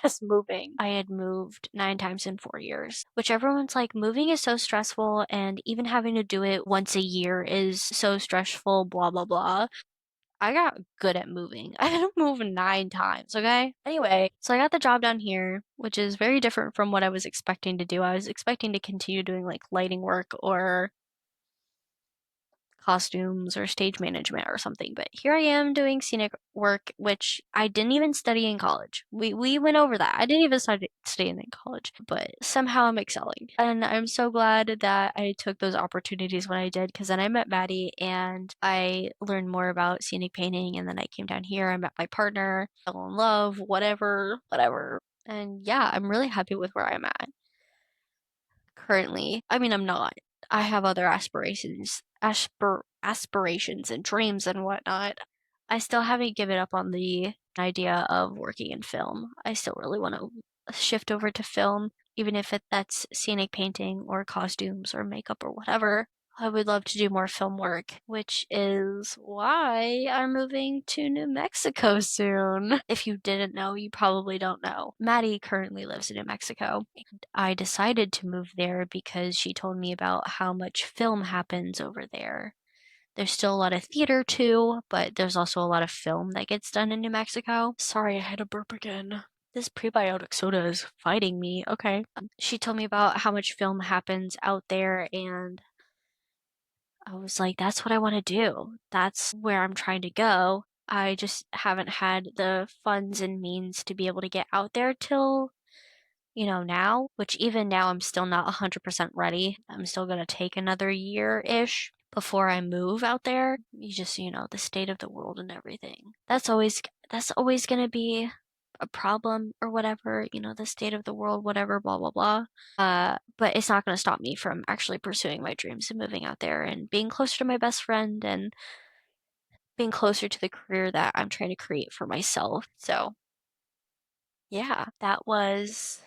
Just moving. I had moved 9 times in 4 years, which everyone's like, moving is so stressful, and even having to do it once a year is so stressful, blah, blah, blah. I got good at moving. I had to move 9 times, okay? Anyway, so I got the job down here, which is very different from what I was expecting to do. I was expecting to continue doing like lighting work or costumes or stage management or something. But here I am doing scenic work, which I didn't even study in college. We went over that. I didn't even study in college, but somehow I'm excelling. And I'm so glad that I took those opportunities when I did, because then I met Maddie and I learned more about scenic painting. And then I came down here, I met my partner, fell in love, whatever, whatever. And yeah, I'm really happy with where I'm at currently. I mean, I'm not. I have other aspirations and dreams and whatnot. I still haven't given up on the idea of working in film. I still really want to shift over to film, even if that's scenic painting or costumes or makeup or whatever. I would love to do more film work, which is why I'm moving to New Mexico soon. If you didn't know, you probably don't know. Maddie currently lives in New Mexico. And I decided to move there because she told me about how much film happens over there. There's still a lot of theater too, but there's also a lot of film that gets done in New Mexico. Sorry, I had a burp again. This prebiotic soda is fighting me. Okay. She told me about how much film happens out there, and I was like, that's what I want to do. That's where I'm trying to go. I just haven't had the funds and means to be able to get out there till, now, which even now I'm still not 100% ready. I'm still going to take another year-ish before I move out there. You just, the state of the world and everything. That's always going to be a problem or whatever, the state of the world, whatever, blah, blah, blah. But it's not going to stop me from actually pursuing my dreams and moving out there and being closer to my best friend and being closer to the career that I'm trying to create for myself. So, yeah, that was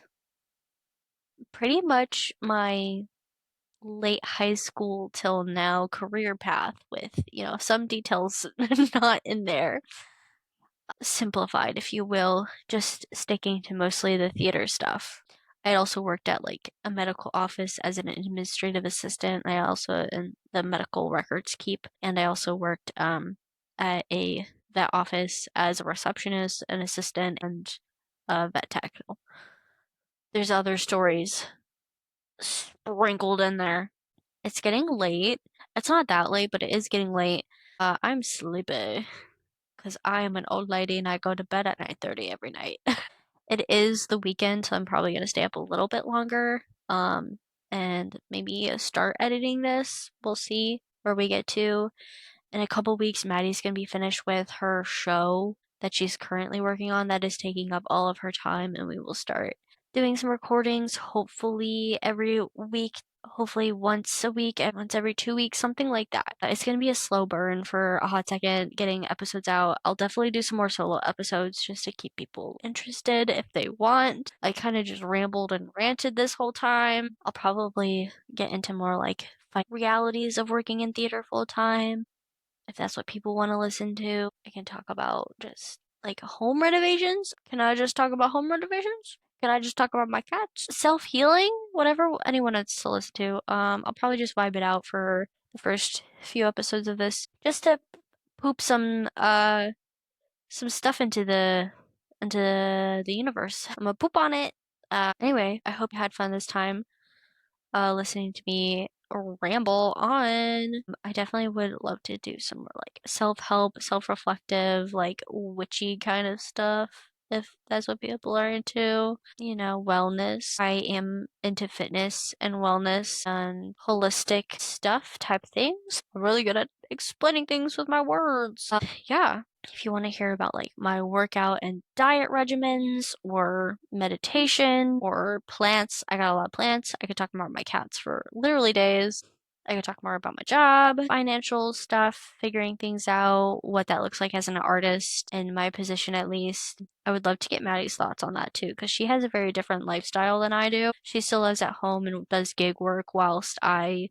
pretty much my late high school till now career path with, some details not in there. simplified, if you will, just sticking to mostly the theater stuff. I also worked at like a medical office as an administrative assistant. I also in the medical records keep, and I also worked at a vet office as a receptionist, an assistant, and a vet tech. There's other stories sprinkled in there. It's getting late. It's not that late, but it is getting late. I'm sleepy because I am an old lady and I go to bed at 9:30 every night. It is the weekend, so I'm probably gonna stay up a little bit longer. And maybe start editing this. We'll see where we get to. In a couple weeks, Maddie's gonna be finished with her show that she's currently working on that is taking up all of her time, and we will start doing some recordings, hopefully every week, hopefully once a week and once every 2 weeks, something like that. It's gonna be a slow burn for a hot second getting episodes out. I'll definitely do some more solo episodes just to keep people interested if they want. I kind of just rambled and ranted this whole time. I'll probably get into more like realities of working in theater full time if that's what people want to listen to. I can talk about just like home renovations. Can I just talk about home renovations? Can I just talk about my cats? Self healing? Whatever anyone wants to listen to. I'll probably just vibe it out for the first few episodes of this, just to poop some stuff into the universe. I'm gonna poop on it. Anyway, I hope you had fun this time listening to me ramble on. I definitely would love to do some more like self-help, self-reflective, like witchy kind of stuff. If that's what people are into, wellness. I am into fitness and wellness and holistic stuff type things. I'm really good at explaining things with my words. Yeah, if you want to hear about like my workout and diet regimens or meditation or plants, I got a lot of plants. I could talk more about my cats for literally days. I could talk more about my job, financial stuff, figuring things out, what that looks like as an artist in my position at least. I would love to get Maddie's thoughts on that too, because she has a very different lifestyle than I do. She still lives at home and does gig work whilst I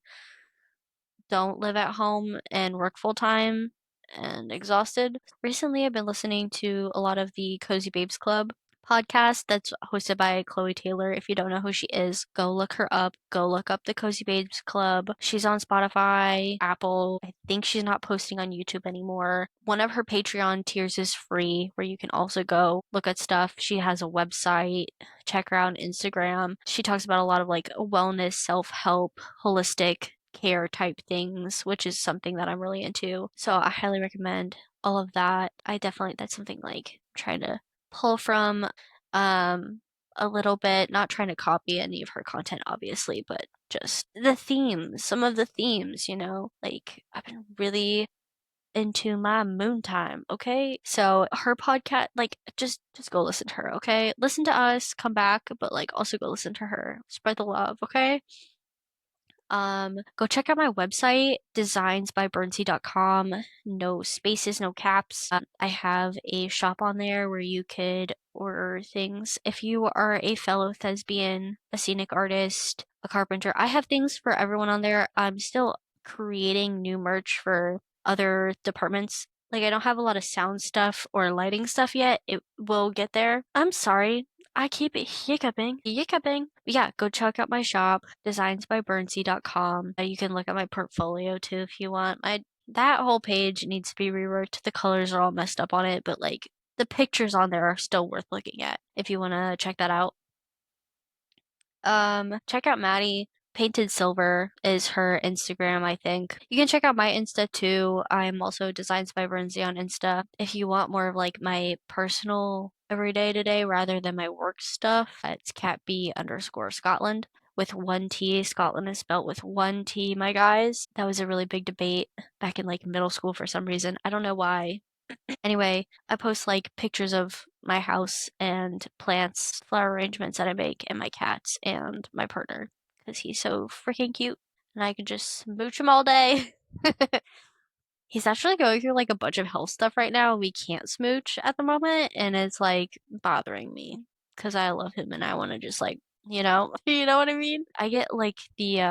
don't live at home and work full time and exhausted. Recently, I've been listening to a lot of the Cozy Babes Club podcast that's hosted by Chloe Taylor. If you don't know who she is, go look her up. Go look up the Cozy Babes Club. She's on Spotify, Apple. I think she's not posting on YouTube anymore. One of her Patreon tiers is free, where you can also go look at stuff. She has a website. Check her out on Instagram. She talks about a lot of like wellness, self-help, holistic care type things, which is something that I'm really into. So I highly recommend all of that. That's something like I'm trying to pull from a little bit, not trying to copy any of her content obviously, but just the themes, some of the themes, like I've been really into my moon time, okay? So her podcast, like just go listen to her, okay? Listen to us, come back, but like also go listen to her. Spread the love, okay? Go check out my website, designsbyburnsy.com. No spaces, no caps. I have a shop on there where you could order things. If you are a fellow thespian, a scenic artist, a carpenter, I have things for everyone on there. I'm still creating new merch for other departments. Like, I don't have a lot of sound stuff or lighting stuff yet. It will get there. I'm sorry. I keep hiccuping. Hiccuping. Yeah, go check out my shop, designsbyburnsy.com. You can look at my portfolio too if you want. That whole page needs to be reworked. The colors are all messed up on it, but like the pictures on there are still worth looking at if you want to check that out. Check out Maddie. Painted Silver is her Instagram, I think. You can check out my Insta too. I'm also Designs by Burnsy on Insta. If you want more of like my personal everyday today rather than my work stuff, it's catb_Scotland with one T. Scotland is spelled with one T, my guys. That was a really big debate back in like middle school for some reason. I don't know why. Anyway, I post like pictures of my house and plants, flower arrangements that I make, and my cats and my partner because he's so freaking cute and I can just smooch him all day. He's actually going through like a bunch of health stuff right now. We can't smooch at the moment, and it's like bothering me because I love him and I want to just like you know? You know what I mean? I get like the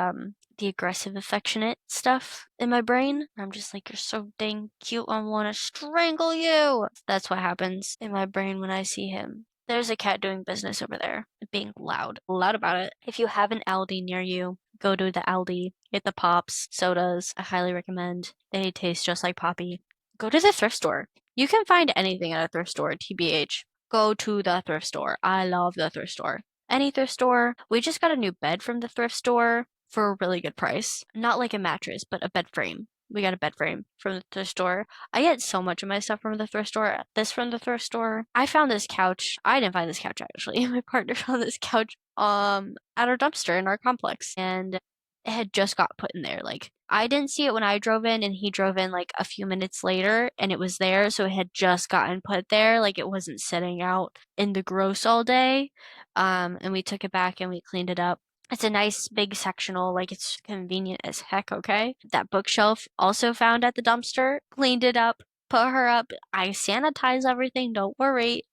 aggressive affectionate stuff in my brain. I'm just like, you're so dang cute, I wanna strangle you. That's what happens in my brain when I see him. There's a cat doing business over there, being loud about it. If you have an Aldi near you, go to the Aldi, get the pops, sodas. I highly recommend. They taste just like Poppy. Go to the thrift store. You can find anything at a thrift store, TBH. Go to the thrift store. I love the thrift store. Any thrift store. We just got a new bed from the thrift store for a really good price. Not like a mattress, but a bed frame. We got a bed frame from the thrift store. I get so much of my stuff from the thrift store. This from the thrift store. I found this couch. I didn't find this couch actually. My partner found this couch at our dumpster in our complex, and it had just got put in there. Like I didn't see it when I drove in, and he drove in like a few minutes later, and it was there, so it had just gotten put there. Like it wasn't sitting out in the gross all day. And we took it back and we cleaned it up. It's a nice big sectional, like it's convenient as heck, okay? That bookshelf also found at the dumpster, cleaned it up, put her up. I sanitize everything, don't worry.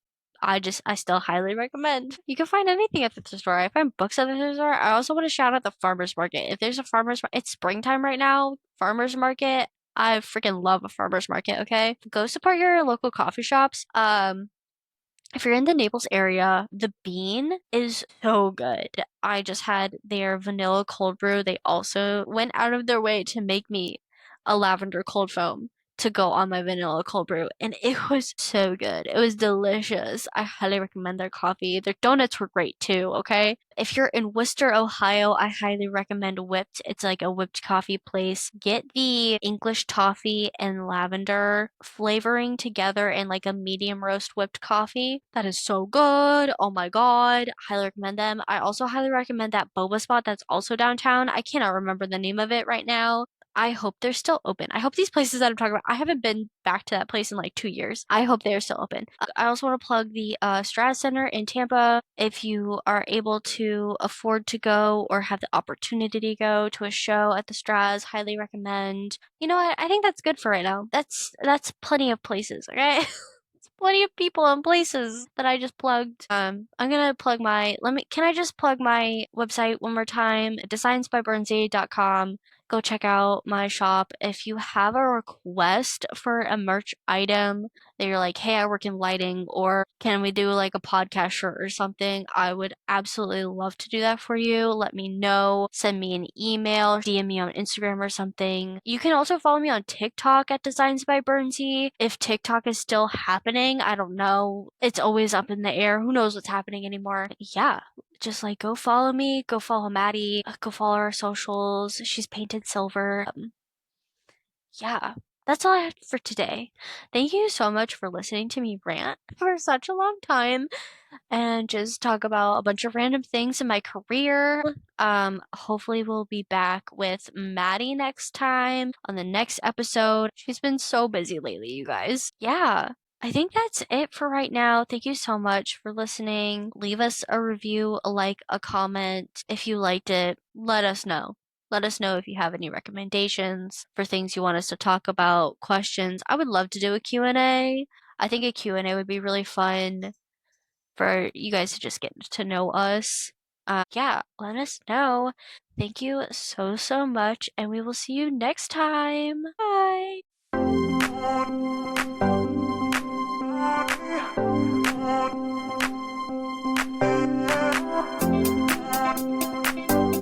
I still highly recommend. You can find anything at the thrift store. I find books at the thrift store. I also want to shout out the farmer's market. If there's a it's springtime right now, farmer's market. I freaking love a farmer's market, okay? Go support your local coffee shops. If you're in the Naples area, the bean is so good. I just had their vanilla cold brew. They also went out of their way to make me a lavender cold foam to go on my vanilla cold brew, and it was so good. It was delicious. I highly recommend their coffee. Their donuts were great too, okay? If you're in Worcester, Ohio, I highly recommend Whipped. It's like a whipped coffee place. Get the English toffee and lavender flavoring together in like a medium roast whipped coffee. That is so good. Oh my God. Highly recommend them. I also highly recommend that boba spot that's also downtown. I cannot remember the name of it right now. I hope they're still open. I hope these places that I'm talking about, I haven't been back to that place in like 2 years. I hope they are still open. I also want to plug the Strata Center in Tampa. If you are able to afford to go or have the opportunity to go to a show at the Stratas, highly recommend. You know what? I think that's good for right now. That's plenty of places, okay? Plenty of people and places that I just plugged. I'm gonna plug can I just plug my website one more time? designsbyburnsy.com. Go check out my shop. If you have a request for a merch item that you're like, hey, I work in lighting, or can we do like a podcast shirt or something? I would absolutely love to do that for you. Let me know. Send me an email, DM me on Instagram or something. You can also follow me on TikTok at Designs by Burnsy. If TikTok is still happening, I don't know. It's always up in the air. Who knows what's happening anymore? Yeah, just like go follow me, go follow Maddie, go follow our socials. She's painted silver. Yeah, that's all I have for today. Thank you so much for listening to me rant for such a long time and just talk about a bunch of random things in my career. Hopefully we'll be back with Maddie next time on the next episode. She's been so busy lately, you guys. Yeah. I think that's it for right now. Thank you so much for listening. Leave us a review, a like, a comment. If you liked it, let us know. Let us know if you have any recommendations for things you want us to talk about, questions. I would love to do a Q&A. I think a Q&A would be really fun for you guys to just get to know us. Yeah, let us know. Thank you so, so much, and we will see you next time. Bye.